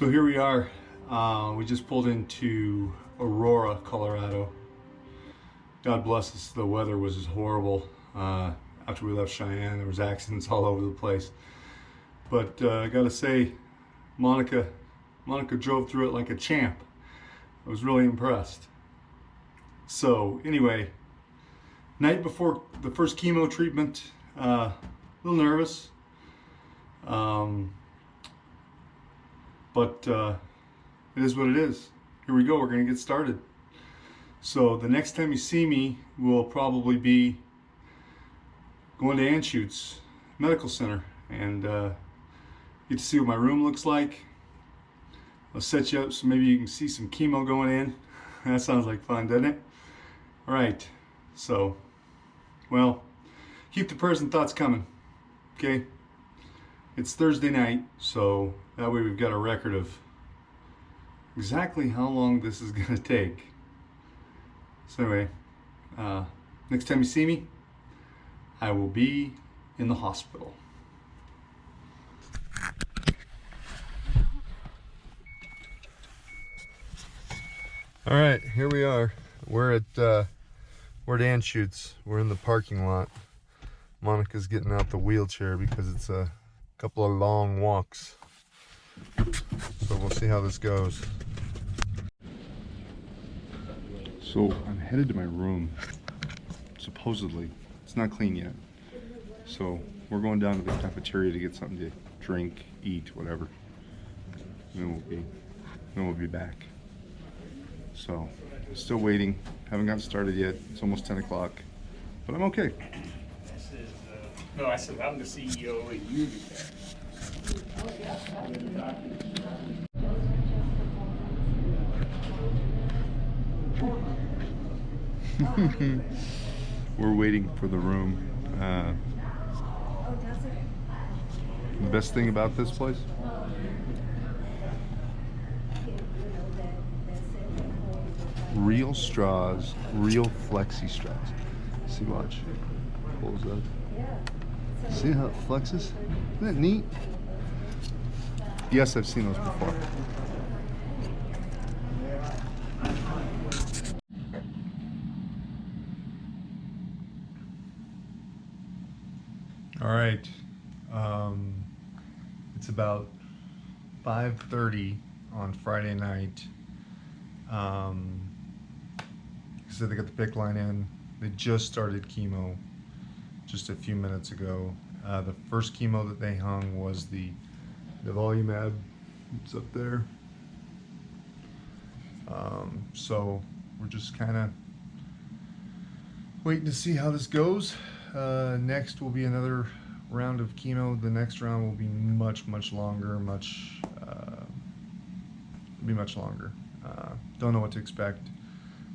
So here we are. We just pulled into Aurora, Colorado. God bless us, the weather was horrible. After we left Cheyenne, there was accidents all over the place. But I gotta say, Monica drove through it like a champ. I was really impressed. So anyway, night before the first chemo treatment, a little nervous. But it is what it is. Here we go, we're gonna get started. So the next time you see me will probably be going to Anschutz Medical Center and get to see what my room looks like. I'll set you up so maybe you can see some chemo going in. That sounds like fun, doesn't it? All right, so, well, keep the prayers and thoughts coming, okay? It's Thursday night, so that way we've got a record of exactly how long this is gonna take. So anyway, next time you see me, I will be in the hospital. All right, here we are. We're at Anschutz. We're in the parking lot. Monica's getting out the wheelchair because it's a couple of long walks. So we'll see how this goes. So I'm headed to my room. Supposedly, it's not clean yet. So we're going down to the cafeteria to get something to drink, eat, whatever. And then we'll be back. So still waiting. Haven't gotten started yet. It's almost 10 o'clock, but I'm okay. No, I said I'm the CEO and you do that. We're waiting for the room. The best thing about this place? Real straws, real flexi straws. See, watch. Pulls up. See how it flexes? Isn't that neat? Yes, I've seen those before. All right. It's about 5:30 on Friday night. So they got the PICC line in. They just started chemo just a few minutes ago. The first chemo that they hung was the Volumab. It's up there. So we're just kind of waiting to see how this goes. Next will be another round of chemo. The next round will be much longer. Much longer. Don't know what to expect.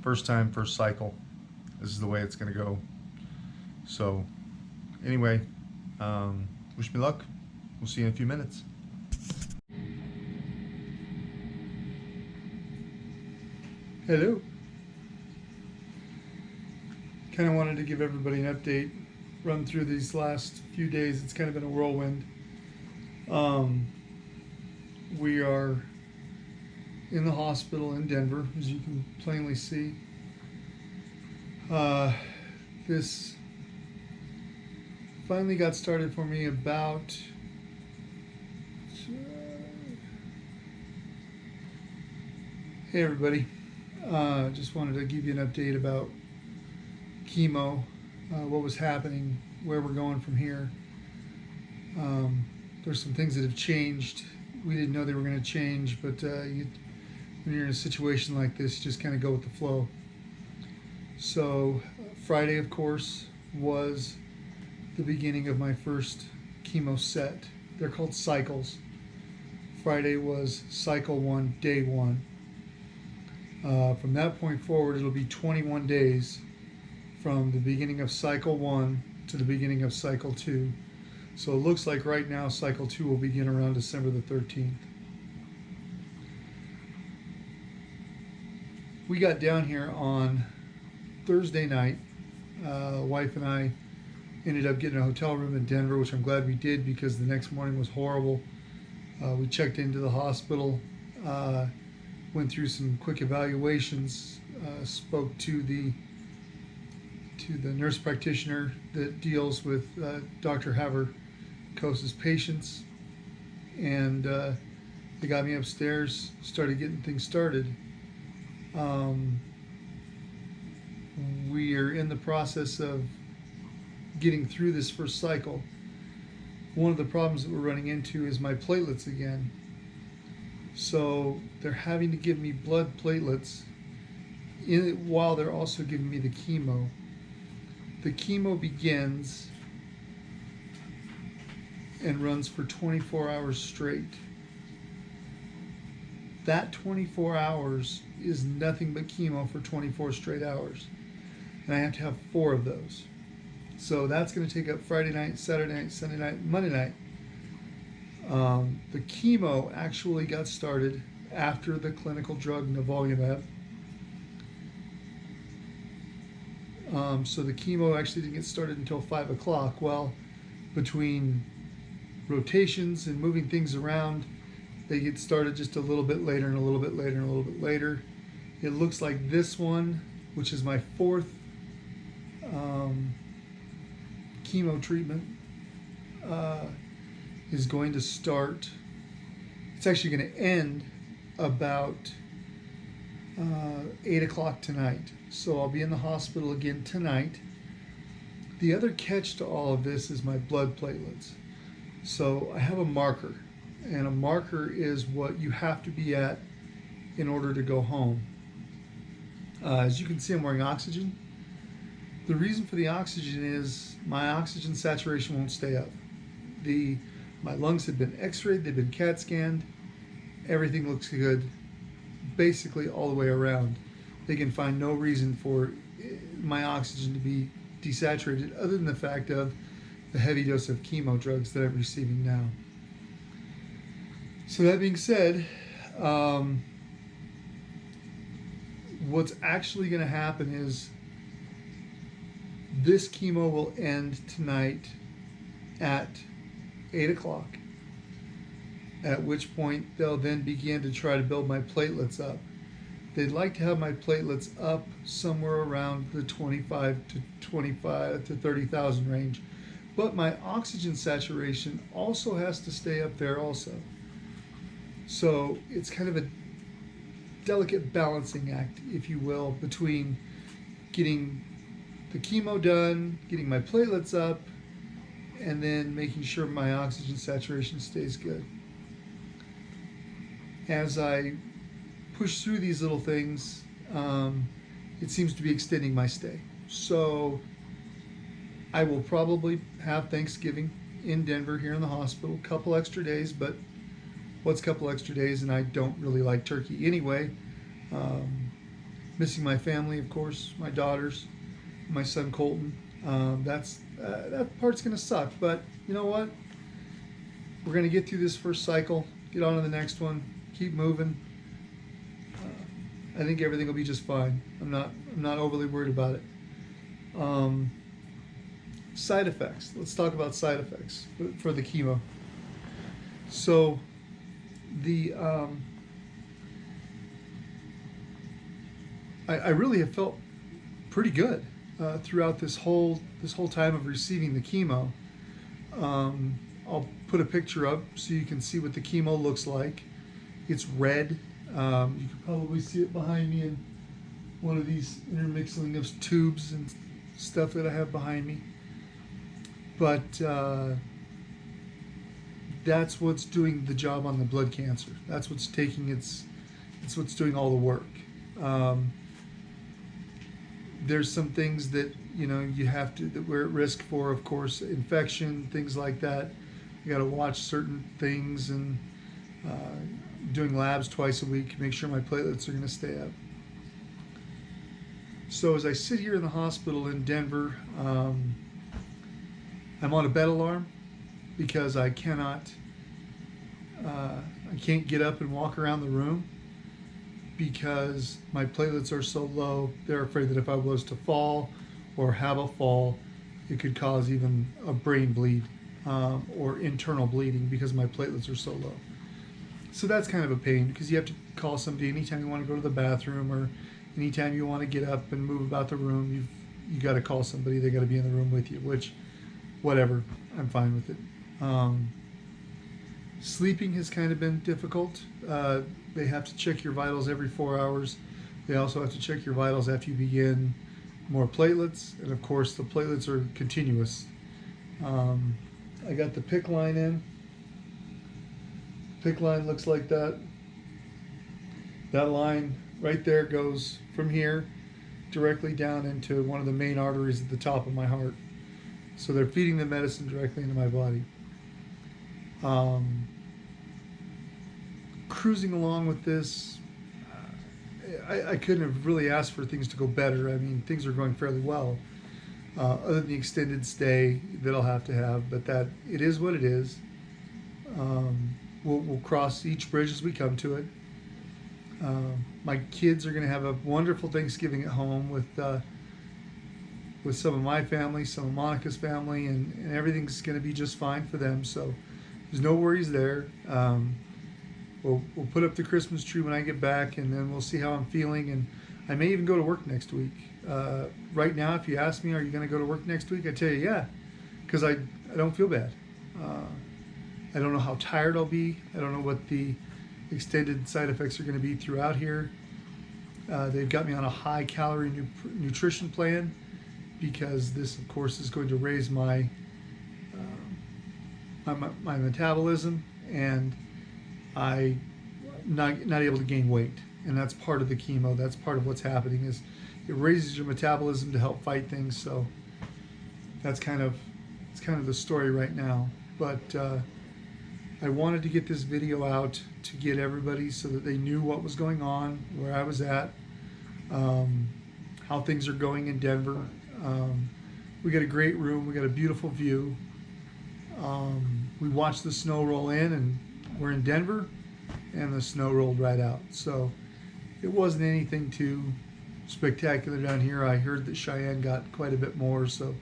First time, first cycle. This is the way it's going to go. So anyway, wish me luck. We'll see you in a few minutes. Hello. Kind of wanted to give everybody an update, run through these last few days. It's kind of been a whirlwind. We are in the hospital in Denver, as you can plainly see. This finally got started for me about hey everybody, just wanted to give you an update about chemo, what was happening, where we're going from here. There's some things that have changed. We didn't know they were going to change, but when you're in a situation like this, you just kind of go with the flow. So Friday, of course, was the beginning of my first chemo set. They're called cycles. Friday was cycle 1, day 1. From that point forward, it'll be 21 days from the beginning of cycle 1 to the beginning of cycle 2. So it looks like right now cycle 2 will begin around December the 13th. We got down here on Thursday night. Wife and I ended up getting a hotel room in Denver, which I'm glad we did because the next morning was horrible. We checked into the hospital Went through some quick evaluations, spoke to the nurse practitioner that deals with Dr. Haverkos's patients, and they got me upstairs, started getting things started. We are in the process of getting through this first cycle. One of the problems that we're running into is my platelets again. So they're having to give me blood platelets while they're also giving me the chemo. The chemo begins and runs for 24 hours straight. That 24 hours is nothing but chemo for 24 straight hours. And I have to have 4 of those. So that's going to take up Friday night, Saturday night, Sunday night, Monday night. The chemo actually got started after the clinical drug nivolumab. So the chemo actually didn't get started until 5 o'clock. Well, between rotations and moving things around, they get started just a little bit later and a little bit later and a little bit later. It looks like this one, which is my 4th chemo treatment, is going to start. It's actually going to end about 8 o'clock tonight. So I'll be in the hospital again tonight. The other catch to all of this is my blood platelets. So I have a marker, and a marker is what you have to be at in order to go home. As you can see, I'm wearing oxygen. The reason for the oxygen is my oxygen saturation won't stay up. My lungs have been x-rayed, they've been CAT scanned, everything looks good basically all the way around. They can find no reason for my oxygen to be desaturated other than the fact of the heavy dose of chemo drugs that I'm receiving now. So that being said, what's actually going to happen is this chemo will end tonight at 8 o'clock, at which point they'll then begin to try to build my platelets up. They'd like to have my platelets up somewhere around the 25 to 30,000 range, but my oxygen saturation also has to stay up there also. So it's kind of a delicate balancing act, if you will, between getting the chemo done, getting my platelets up, and then making sure my oxygen saturation stays good. As I push through these little things, it seems to be extending my stay. So I will probably have Thanksgiving in Denver here in the hospital, a couple extra days, but what's a couple extra days, and I don't really like turkey anyway. Missing my family, of course, my daughters, my son Colton. That part's gonna suck, but you know what? We're gonna get through this first cycle, get on to the next one, keep moving. I think everything will be just fine. I'm not overly worried about it. Side effects. Let's talk about side effects for the chemo. So I really have felt pretty good throughout this whole time of receiving the chemo. I'll put a picture up so you can see what the chemo looks like. It's red. You can probably see it behind me in one of these intermixing of tubes and stuff that I have behind me. But that's what's doing the job on the blood cancer. That's what's taking it's what's doing all the work. There's some things that you have to, that we're at risk for, of course, infection, things like that. You got to watch certain things, and doing labs twice a week, make sure my platelets are going to stay up. So as I sit here in the hospital in Denver, I'm on a bed alarm because I can't get up and walk around the room because my platelets are so low. They're afraid that if I was to fall or have a fall, it could cause even a brain bleed or internal bleeding because my platelets are so low. So that's kind of a pain because you have to call somebody anytime you want to go to the bathroom or anytime you want to get up and move about the room. You got to call somebody. They got to be in the room with you. Which, whatever, I'm fine with it. Sleeping has kind of been difficult. They have to check your vitals every 4 hours. They also have to check your vitals after you begin more platelets, and of course the platelets are continuous. I got the PICC line in. PICC line looks like that. That line right there goes from here directly down into one of the main arteries at the top of my heart. So they're feeding the medicine directly into my body. Cruising along with this, I couldn't have really asked for things to go better. I mean, things are going fairly well, other than the extended stay that I'll have to have, but that it is what it is. We'll cross each bridge as we come to it. My kids are going to have a wonderful Thanksgiving at home with some of my family, some of Monica's family, and everything's going to be just fine for them. So there's no worries there. We'll put up the Christmas tree when I get back, and then we'll see how I'm feeling. And I may even go to work next week. Right now, if you ask me, are you going to go to work next week? I tell you, yeah, because I don't feel bad. I don't know how tired I'll be. I don't know what the extended side effects are going to be throughout here. They've got me on a high-calorie nutrition plan because this, of course, is going to raise my metabolism, and I'm not able to gain weight. And that's part of the chemo. That's part of what's happening is it raises your metabolism to help fight things. So it's kind of the story right now. But I wanted to get this video out to get everybody so that they knew what was going on, where I was at, how things are going in Denver. We got a great room. We got a beautiful view. We watched the snow roll in, and we're in Denver, and the snow rolled right out. So it wasn't anything too spectacular down here. I heard that Cheyenne got quite a bit more, so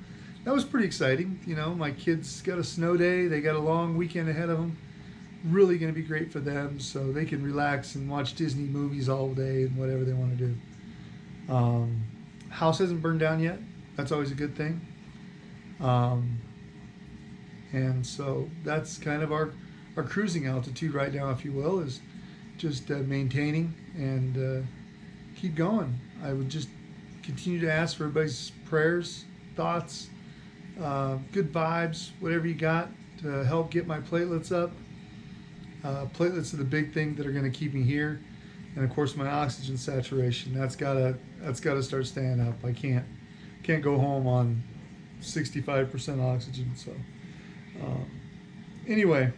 that was pretty exciting. You know, my kids got a snow day. They got a long weekend ahead of them. Really going to be great for them, so they can relax and watch Disney movies all day and whatever they want to do. House hasn't burned down yet. That's always a good thing. And so that's kind of our cruising altitude right now, if you will, is just maintaining and keep going. I would just continue to ask for everybody's prayers, thoughts, good vibes, whatever you got to help get my platelets up. Platelets are the big thing that are going to keep me here, and of course my oxygen saturation. That's gotta start staying up. I can't go home on 65% oxygen. So anyway,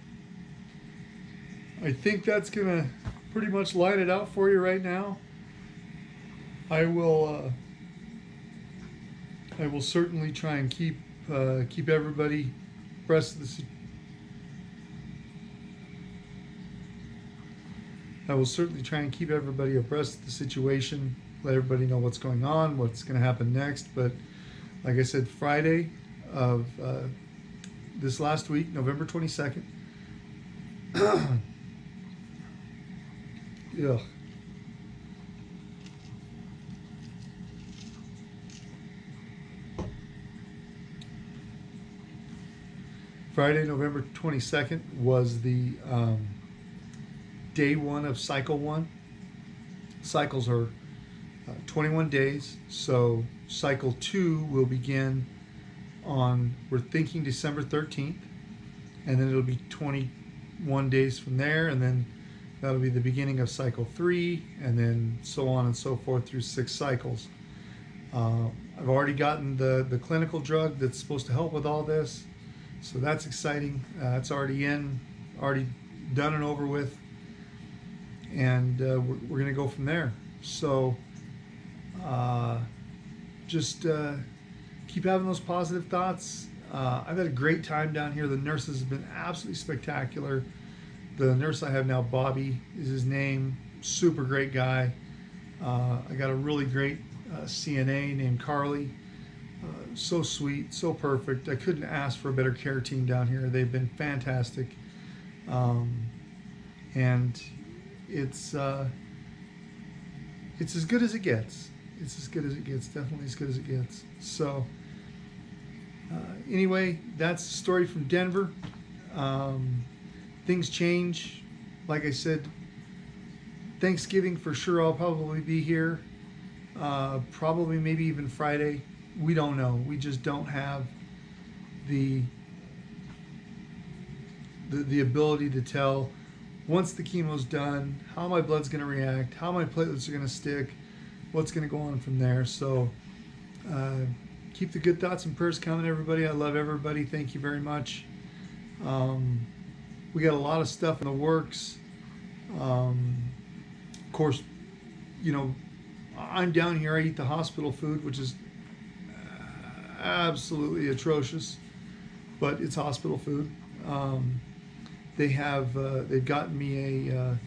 I think that's gonna pretty much line it out for you right now. I will certainly try and keep everybody abreast of the. I will certainly try and keep everybody abreast of the situation, let everybody know what's going on, what's going to happen next. But like I said, Friday of this last week, November 22nd. Ugh. Friday, November 22nd was the day one of cycle one. Cycles are 21 days, so cycle 2 will begin on, we're thinking, December 13th, and then it'll be 21 days from there, and then that'll be the beginning of cycle 3, and then so on and so forth through 6 cycles. I've already gotten the clinical drug that's supposed to help with all this, so that's exciting. It's already in, already done and over with, and we're going to go from there. So just keep having those positive thoughts. I've had a great time down here. The nurses have been absolutely spectacular. The nurse I have now, Bobby is his name, super great guy. I got a really great CNA named Carly. So sweet, so perfect. I couldn't ask for a better care team down here. They've been fantastic. and it's as good as it gets. It's as good as it gets. Definitely as good as it gets. So anyway, that's the story from Denver. Things change. Like I said, Thanksgiving for sure I'll probably be here. Probably maybe even Friday. We don't know. We just don't have the ability to tell once the chemo's done how my blood's going to react, how my platelets are going to stick, what's going to go on from there. So keep the good thoughts and prayers coming, everybody. I love everybody. Thank you very much. We got a lot of stuff in the works. Of course, you know, I'm down here. I eat the hospital food, which is absolutely atrocious, but it's hospital food. They've gotten me a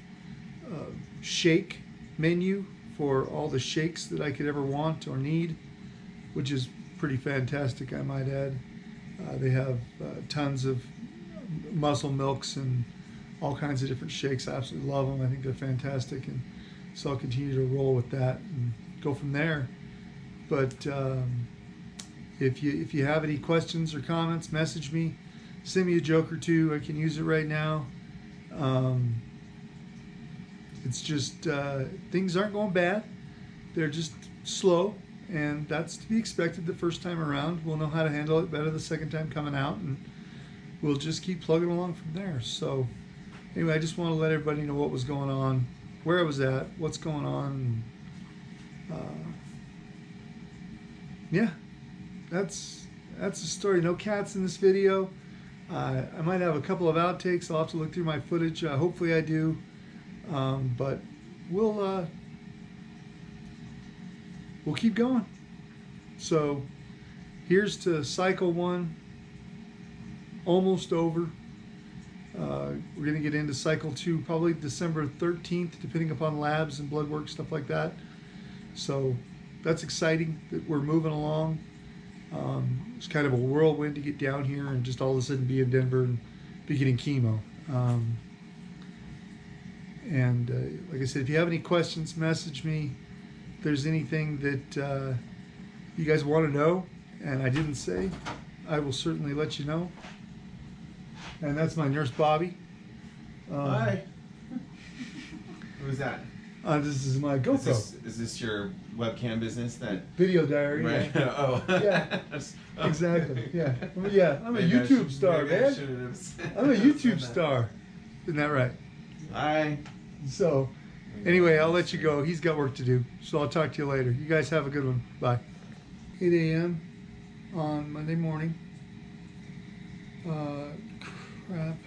shake menu for all the shakes that I could ever want or need, which is pretty fantastic, I might add. They have tons of muscle milks and all kinds of different shakes. I absolutely love them. I think they're fantastic, and so I'll continue to roll with that and go from there. But if you have any questions or comments, message me. Send me a joke or two. I can use it right now. It's just things aren't going bad. They're just slow, and that's to be expected the first time around. We'll know how to handle it better the second time coming out, and we'll just keep plugging along from there. So anyway, I just want to let everybody know what was going on, where I was at, what's going on. Yeah, that's the story. No cats in this video. I might have a couple of outtakes. I'll have to look through my footage. Hopefully I do. But we'll keep going. So here's to cycle 1, almost over. We're going to get into cycle 2 probably December 13th, depending upon labs and blood work, stuff like that. So that's exciting that we're moving along. It's kind of a whirlwind to get down here and just all of a sudden be in Denver and be getting chemo. Like I said, if you have any questions, message me. If there's anything that you guys want to know and I didn't say, I will certainly let you know. And that's my nurse, Bobby. Hi. Who's that? This is my GoPro. Is this your webcam business? That video diary. right? Yeah. Oh. Yeah. Oh. Exactly. Yeah. Yeah. I'm a YouTube star, man. I'm a YouTube star. Isn't that right? Hi. So, anyway, I'll let you go. He's got work to do. So I'll talk to you later. You guys have a good one. Bye. 8 a.m. on Monday morning. Crap.